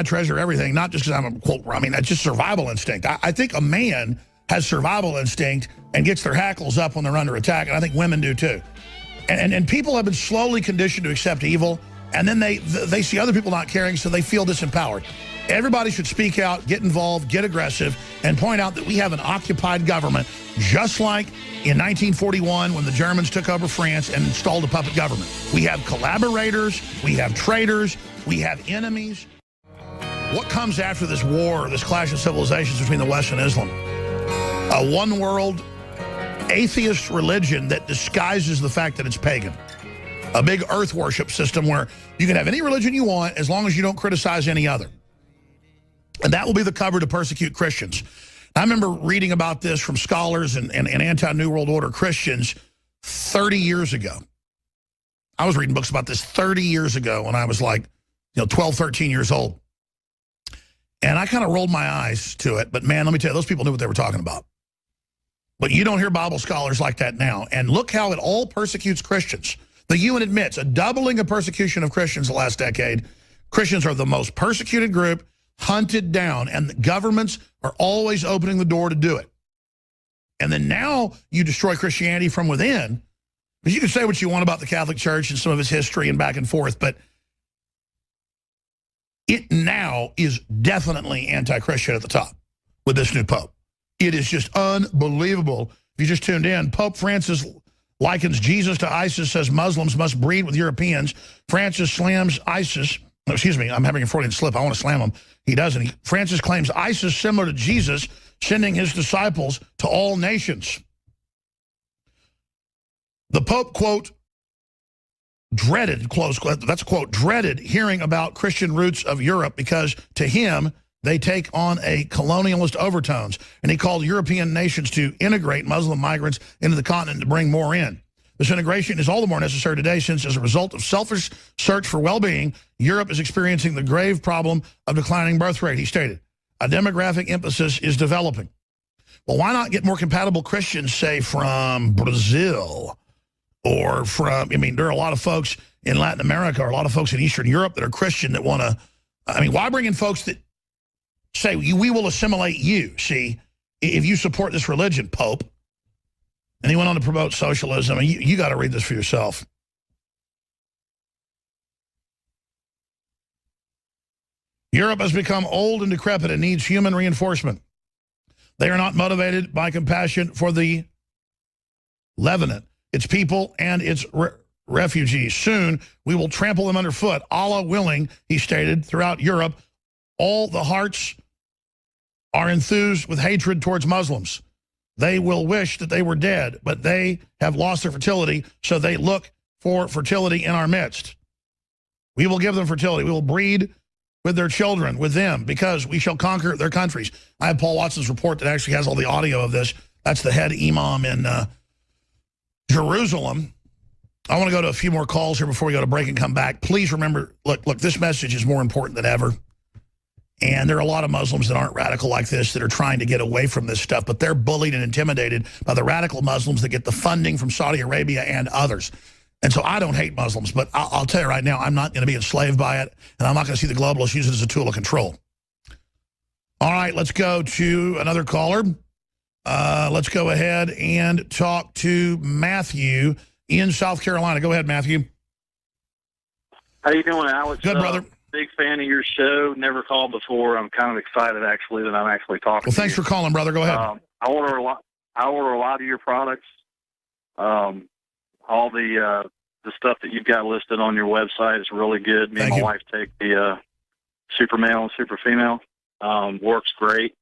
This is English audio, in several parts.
treasure everything, not just because I'm a quote, I mean, that's just survival instinct. I think a man has survival instinct and gets their hackles up when they're under attack, and I think women do too. And people have been slowly conditioned to accept evil, and then they see other people not caring, so they feel disempowered. Everybody should speak out, get involved, get aggressive, and point out that we have an occupied government, just like in 1941 when the Germans took over France and installed a puppet government. We have collaborators, we have traitors, we have enemies. What comes after this war, this clash of civilizations between the West and Islam? A one-world atheist religion that disguises the fact that it's pagan. A big earth worship system where you can have any religion you want as long as you don't criticize any other. And that will be the cover to persecute Christians. I remember reading about this from scholars and anti-New World Order Christians 30 years ago. I was reading books about this 30 years ago when I was like, 12, 13 years old. And I kind of rolled my eyes to it. But man, let me tell you, those people knew what they were talking about. But you don't hear Bible scholars like that now. And look how it all persecutes Christians. The UN admits a doubling of persecution of Christians the last decade. Christians are the most persecuted group, hunted down, and the governments are always opening the door to do it. And then now you destroy Christianity from within. Because you can say what you want about the Catholic Church and some of its history and back and forth, but it now is definitely anti-Christian at the top with this new Pope. It is just unbelievable. If you just tuned in, Pope Francis likens Jesus to ISIS, says Muslims must breed with Europeans. Francis slams ISIS. No, excuse me, I'm having a Freudian slip. I want to slam him. He doesn't. Francis claims ISIS similar to Jesus, sending his disciples to all nations. The Pope, quote, dreaded, close quote, that's a quote, dreaded hearing about Christian roots of Europe because to him, they take on a colonialist overtones. And he called European nations to integrate Muslim migrants into the continent to bring more in. This integration is all the more necessary today since as a result of selfish search for well-being, Europe is experiencing the grave problem of declining birth rate, he stated. A demographic emphasis is developing. Well, why not get more compatible Christians, say, from Brazil or from, I mean, there are a lot of folks in Latin America or a lot of folks in Eastern Europe that are Christian that want to, I mean, why bring in folks that say, we will assimilate you, see, if you support this religion, Pope. And he went on to promote socialism. And you got to read this for yourself. Europe has become old and decrepit and needs human reinforcement. They are not motivated by compassion for the Levant, its people, and its refugees. Soon, we will trample them underfoot. Allah willing, he stated, throughout Europe, all the hearts are enthused with hatred towards Muslims. They will wish that they were dead, but they have lost their fertility, so they look for fertility in our midst. We will give them fertility. We will breed with their children, with them, because we shall conquer their countries. I have Paul Watson's report that actually has all the audio of this. That's the head imam in Jerusalem. I want to go to a few more calls here before we go to break and come back. Please remember, look, this message is more important than ever. And there are a lot of Muslims that aren't radical like this that are trying to get away from this stuff, but they're bullied and intimidated by the radical Muslims that get the funding from Saudi Arabia and others. And so I don't hate Muslims, but I'll tell you right now, I'm not going to be enslaved by it, and I'm not going to see the globalists use it as a tool of control. All right, let's go to another caller. Let's go ahead and talk to Matthew in South Carolina. Go ahead, Matthew. How you doing, Alex? Good, brother. Big fan of your show. Never called before. I'm kind of excited, actually, that I'm actually talking. Well, thanks for calling, brother. Go ahead. I order a lot. I order a lot of your products. All the stuff that you've got listed on your website is really good. Me and my wife take the Super Male and Super Female. Works great.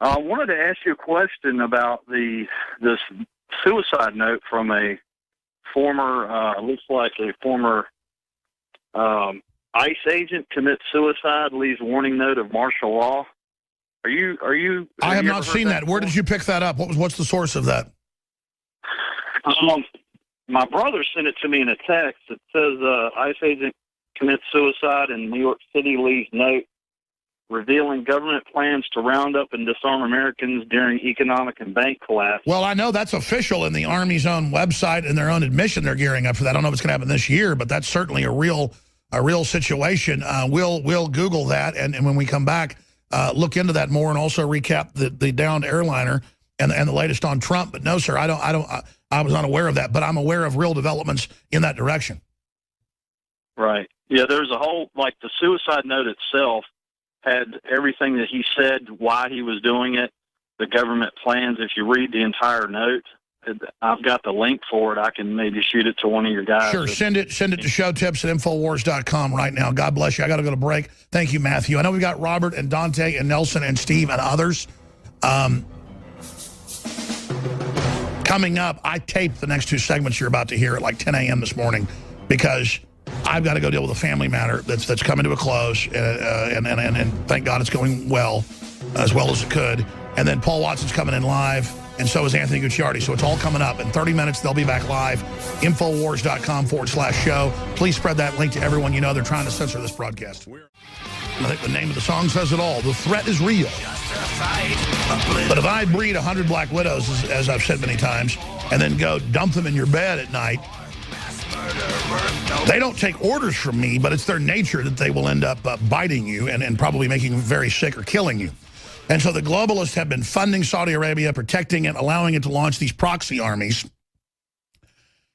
I wanted to ask you a question about this suicide note from a former, looks like a former ICE agent commits suicide, leaves warning note of martial law. Are you? I have not seen that. Where did you pick that up? What's the source of that? My brother sent it to me in a text. It says ICE agent commits suicide in New York City, leaves note revealing government plans to round up and disarm Americans during economic and bank collapse. Well, I know that's official in the Army's own website and their own admission. They're gearing up for that. I don't know if it's going to happen this year, but that's certainly a real real situation. We'll Google that, and when we come back, look into that more, and also recap the downed airliner and the latest on Trump. But no, sir, I was unaware of that, but I'm aware of real developments in that direction. Right. Yeah, there's a whole, like the suicide note itself had everything that he said, why he was doing it, the government plans. If you read the entire note, I've got the link for it. I can maybe shoot it to one of your guys. Sure, send it to showtips@infowars.com right now. God bless you. I got to go to break. Thank you, Matthew. I know we've got Robert and Dante and Nelson and Steve and others. Coming up, I taped the next two segments you're about to hear at like 10 a.m. this morning because I've got to go deal with a family matter that's coming to a close, and thank God it's going well as it could. And then Paul Watson's coming in live, and so is Anthony Gucciardi. So it's all coming up. In 30 minutes, they'll be back live. Infowars.com/show. Please spread that link to everyone you know. They're trying to censor this broadcast. I think the name of the song says it all. The threat is real. But if I breed 100 black widows, as I've said many times, and then go dump them in your bed at night, they don't take orders from me, but it's their nature that they will end up biting you and probably making you very sick or killing you. And so the globalists have been funding Saudi Arabia, protecting it, allowing it to launch these proxy armies,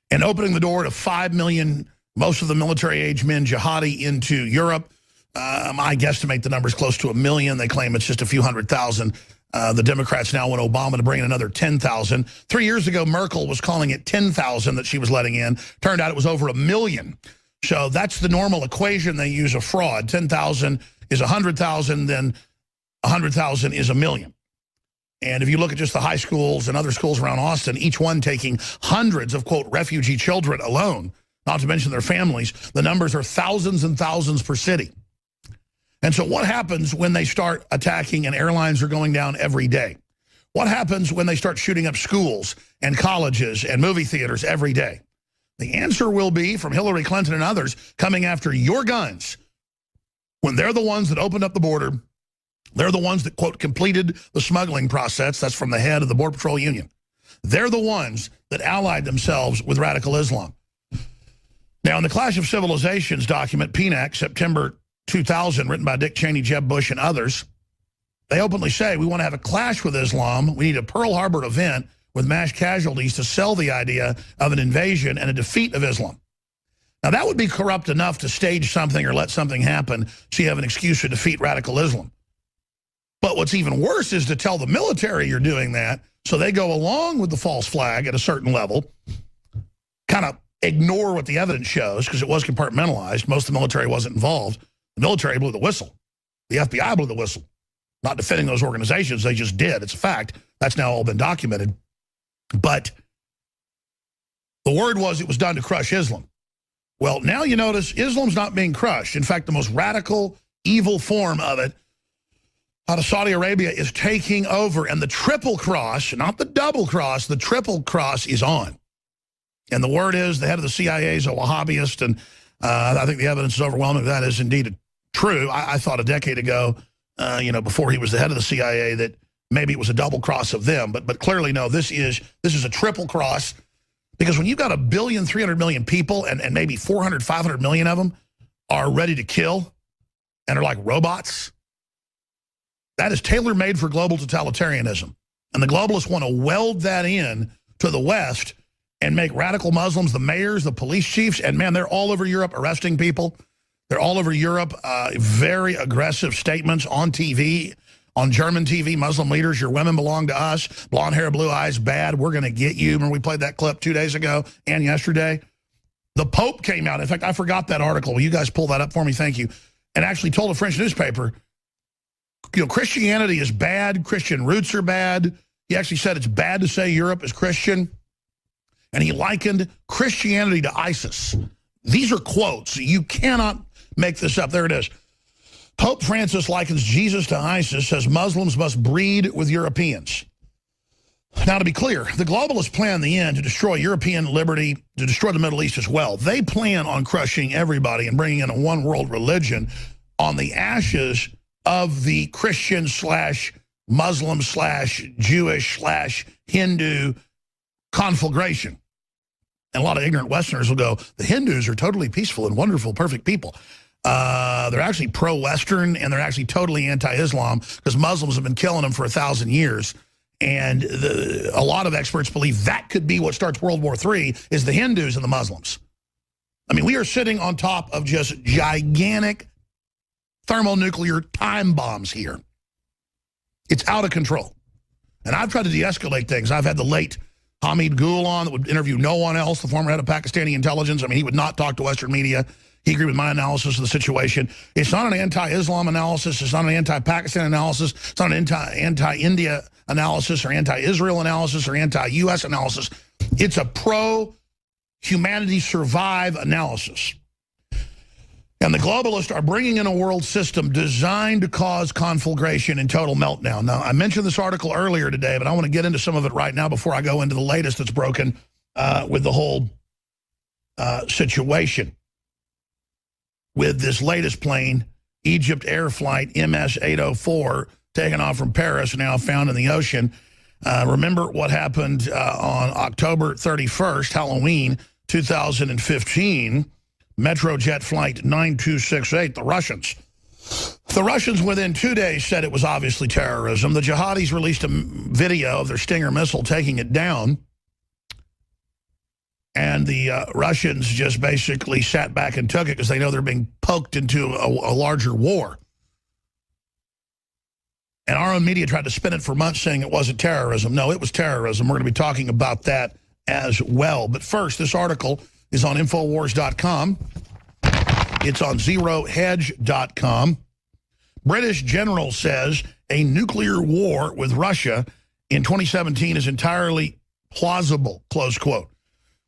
and opening the door to 5 million, most of the military-age men, jihadi, into Europe. I guesstimate the number's close to 1 million. They claim it's just a few 100,000. The Democrats now want Obama to bring in another 10,000. 3 years ago, Merkel was calling it 10,000 that she was letting in. Turned out it was over 1 million. So that's the normal equation they use of fraud. 10,000 is 100,000, then 100,000 is 1 million. And if you look at just the high schools and other schools around Austin, each one taking hundreds of, quote, refugee children alone, not to mention their families, the numbers are thousands and thousands per city. And so what happens when they start attacking and airlines are going down every day? What happens when they start shooting up schools and colleges and movie theaters every day? The answer will be, from Hillary Clinton and others, coming after your guns when they're the ones that opened up the border. They're the ones that, quote, completed the smuggling process. That's from the head of the Border Patrol Union. They're the ones that allied themselves with radical Islam. Now, in the Clash of Civilizations document, PNAC, September 2000, written by Dick Cheney, Jeb Bush, and others, they openly say we want to have a clash with Islam. We need a Pearl Harbor event with mass casualties to sell the idea of an invasion and a defeat of Islam. Now, that would be corrupt enough to stage something or let something happen so you have an excuse to defeat radical Islam. But what's even worse is to tell the military you're doing that so they go along with the false flag at a certain level, kind of ignore what the evidence shows because it was compartmentalized. Most of the military wasn't involved. The military blew the whistle. The FBI blew the whistle. Not defending those organizations, they just did. It's a fact. That's now all been documented. But the word was it was done to crush Islam. Well, now you notice Islam's not being crushed. In fact, the most radical, evil form of it out of Saudi Arabia is taking over. And the triple cross, not the double cross, the triple cross is on. And the word is the head of the CIA is a Wahhabist, and I think the evidence is overwhelming that is indeed true. I thought a decade ago, before he was the head of the CIA, that maybe it was a double cross of them. But clearly, no, this is a triple cross, because when you've got 1.3 billion people and maybe 400, 500 million of them are ready to kill and are like robots, that is tailor-made for global totalitarianism. And the globalists want to weld that in to the West and make radical Muslims the mayors, the police chiefs, and man, they're all over Europe arresting people. They're all over Europe, very aggressive statements on TV, on German TV, Muslim leaders, your women belong to us, blonde hair, blue eyes, bad, we're going to get you. Remember we played that clip 2 days ago and yesterday? The Pope came out. In fact, I forgot that article. Will you guys pull that up for me? Thank you. And actually told a French newspaper, Christianity is bad. Christian roots are bad. He actually said it's bad to say Europe is Christian. And he likened Christianity to ISIS. These are quotes. You cannot make this up. There it is. Pope Francis likens Jesus to ISIS, says Muslims must breed with Europeans. Now, to be clear, the globalists plan in the end to destroy European liberty, to destroy the Middle East as well. They plan on crushing everybody and bringing in a one-world religion on the ashes of the Christian/Muslim/Jewish/Hindu conflagration. And a lot of ignorant Westerners will go, the Hindus are totally peaceful and wonderful, perfect people. They're actually pro-Western, and they're actually totally anti-Islam because Muslims have been killing them for 1,000 years. And a lot of experts believe that could be what starts World War III, is the Hindus and the Muslims. I mean, we are sitting on top of just gigantic thermonuclear time bombs here. It's out of control. And I've tried to de-escalate things. I've had the late Hamid Gul on that would interview no one else, the former head of Pakistani intelligence. I mean, he would not talk to Western media. He agreed with my analysis of the situation. It's not an anti-Islam analysis. It's not an anti-Pakistan analysis. It's not an anti-India analysis or anti-Israel analysis or anti-U.S. analysis. It's a pro-humanity survive analysis. And the globalists are bringing in a world system designed to cause conflagration and total meltdown. Now, I mentioned this article earlier today, but I want to get into some of it right now before I go into the latest that's broken with the whole situation. With this latest plane, Egypt Air Flight MS-804, taken off from Paris, now found in the ocean. Remember what happened on October 31st, Halloween 2015, Metrojet Flight 9268, the Russians. The Russians, within 2 days, said it was obviously terrorism. The jihadis released a video of their Stinger missile taking it down. And the Russians just basically sat back and took it because they know they're being poked into a larger war. And our own media tried to spin it for months saying it wasn't terrorism. No, it was terrorism. We're going to be talking about that as well. But first, this article is on Infowars.com. It's on ZeroHedge.com. British general says a nuclear war with Russia in 2017 is entirely plausible, close quote.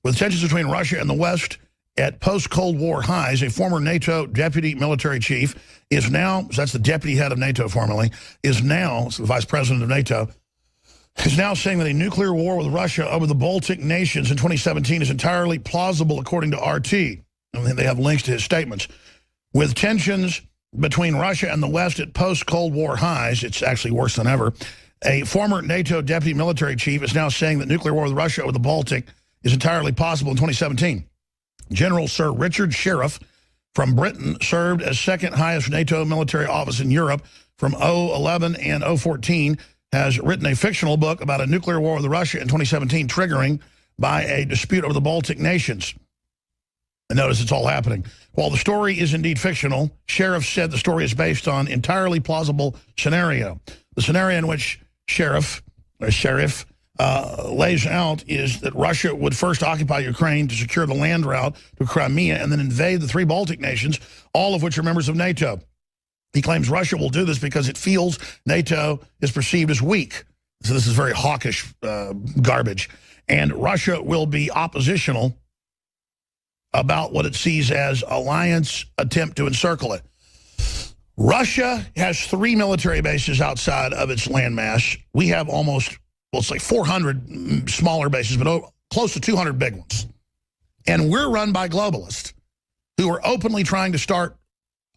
With tensions between Russia and the West at post-Cold War highs, a former NATO deputy military chief is now, so that's the deputy head of NATO formerly, is now, so the vice president of NATO, is now saying that a nuclear war with Russia over the Baltic nations in 2017 is entirely plausible, according to RT. And they have links to his statements. With tensions between Russia and the West at post-Cold War highs, it's actually worse than ever, a former NATO deputy military chief is now saying that nuclear war with Russia over the Baltic is entirely possible in 2017. General Sir Richard Sheriff from Britain served as second highest NATO military office in Europe from 2011 and 2014, has written a fictional book about a nuclear war with Russia in 2017 triggering by a dispute over the Baltic nations. And notice it's all happening. While the story is indeed fictional, Sheriff said the story is based on entirely plausible scenario. The scenario in which Sheriff lays out is that Russia would first occupy Ukraine to secure the land route to Crimea and then invade the three Baltic nations, all of which are members of NATO. He claims Russia will do this because it feels NATO is perceived as weak. So this is very hawkish garbage. And Russia will be oppositional about what it sees as alliance attempt to encircle it. Russia has 3 military bases outside of its landmass. We have almost, well, it's like 400 smaller bases, but close to 200 big ones. And we're run by globalists who are openly trying to start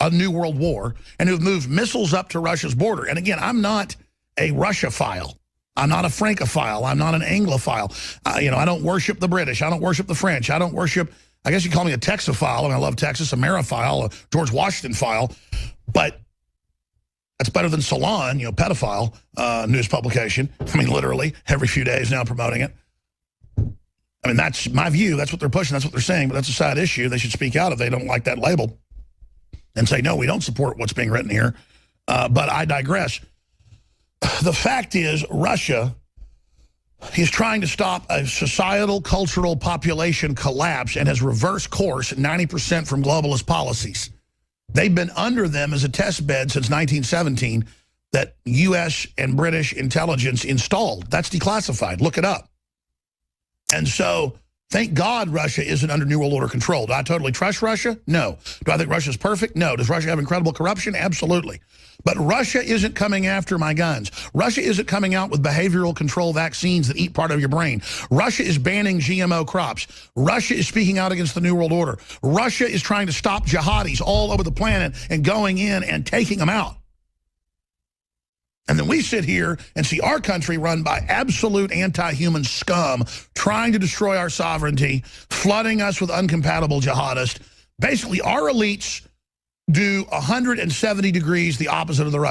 a new world war and who've moved missiles up to Russia's border. And again, I'm not a Russophile. I'm not a Francophile. I'm not an Anglophile. I don't worship the British. I don't worship the French. I don't worship, I guess you call me a Texophile. I mean, I love Texas, Ameriphile, a George Washington-phile. But that's better than Salon, pedophile news publication. I mean, literally, every few days now promoting it. I mean, that's my view. That's what they're pushing. That's what they're saying. But that's a side issue. They should speak out if they don't like that label and say, no, we don't support what's being written here. But I digress. The fact is, Russia is trying to stop a societal, cultural population collapse and has reversed course 90% from globalist policies. They've been under them as a test bed since 1917 that U.S. and British intelligence installed. That's declassified. Look it up. And so, thank God Russia isn't under New World Order control. Do I totally trust Russia? No. Do I think Russia's perfect? No. Does Russia have incredible corruption? Absolutely. But Russia isn't coming after my guns. Russia isn't coming out with behavioral control vaccines that eat part of your brain. Russia is banning GMO crops. Russia is speaking out against the New World Order. Russia is trying to stop jihadis all over the planet and going in and taking them out. And then we sit here and see our country run by absolute anti-human scum trying to destroy our sovereignty, flooding us with incompatible jihadists. Basically, our elites do 170 degrees the opposite of the Russians.